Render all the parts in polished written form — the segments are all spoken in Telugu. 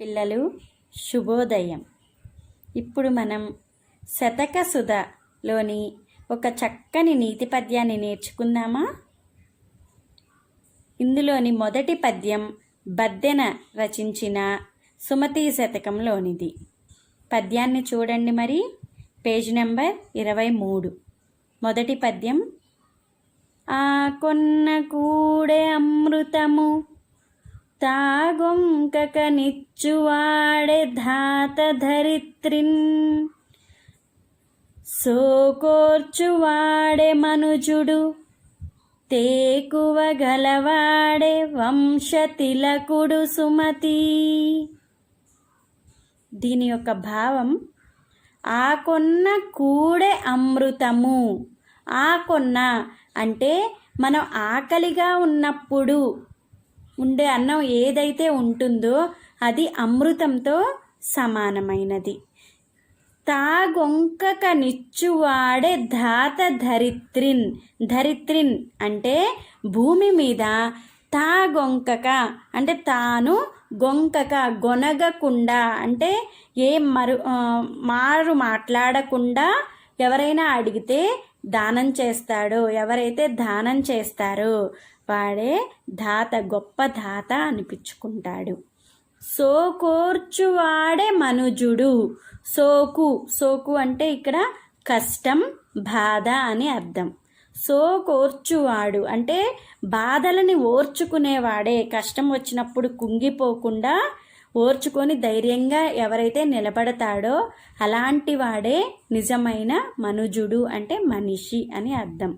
పిల్లలు శుభోదయం. ఇప్పుడు మనం శతక సుధలోని ఒక చక్కని నీతి పద్యాన్ని నేర్చుకుందామా? ఇందులోని మొదటి పద్యం బద్దెన రచించిన సుమతీ శతకంలోనిది. పద్యాన్ని చూడండి మరి. Page number 23. మొదటి పద్యం. ఆ కొన్న కూడే అమృతము తాగొంకక నిచ్చువాడే ధాత ధరిత్రిన్ సోకోర్చువాడే మనుజుడు తేకువ గలవాడే వంశతిలకుడు సుమతి. దీని యొక్క భావం, ఆ కొన్న కూడే అమృతము. ఆ కొన్న అంటే మనం ఆకలిగా ఉన్నప్పుడు ఉండే అన్నం ఏదైతే ఉంటుందో అది అమృతంతో సమానమైనది. తాగొంకక నిచ్చువాడే ధాత ధరిత్రిన్. ధరిత్రిన్ అంటే భూమి మీద, తాగొంకక అంటే తాను, గొంకక గొనగకుండా అంటే మారు మాట్లాడకుండా ఎవరైనా అడిగితే దానం చేస్తాడో, ఎవరైతే దానం చేస్తారో వాడే ధాత, గొప్ప ధాత అనిపించుకుంటాడు. సోకోర్చువాడే మనుజుడు. సోకు అంటే ఇక్కడ కష్టం, బాధ అని అర్థం. సోకోర్చువాడు అంటే బాధలని ఓర్చుకునేవాడే. కష్టం వచ్చినప్పుడు కుంగిపోకుండా ఓర్చుకొని ధైర్యంగా ఎవరైతే నిలబడతాడో అలాంటి వాడే నిజమైన మనుజుడు అంటే మనిషి అని అర్థం.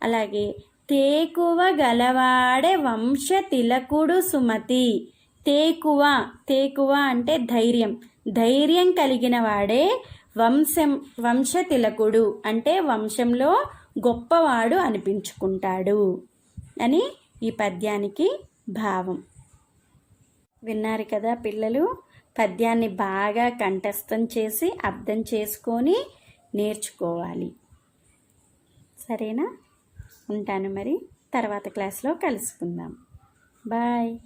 అలాగే తేకువ గలవాడే వంశ తిలకుడు సుమతి. తేకువ అంటే ధైర్యం. ధైర్యం కలిగిన వాడే వంశ తిలకుడు అంటే వంశంలో గొప్పవాడు అనిపించుకుంటాడు అని ఈ పద్యానికి భావం. విన్నారు కదా పిల్లలు? పద్యాన్ని బాగా కంఠస్థం చేసి అర్థం చేసుకొని నేర్చుకోవాలి. సరేనా? ఉంటాను మరి. తర్వాత క్లాస్లో కలుసుకుందాం. బాయ్.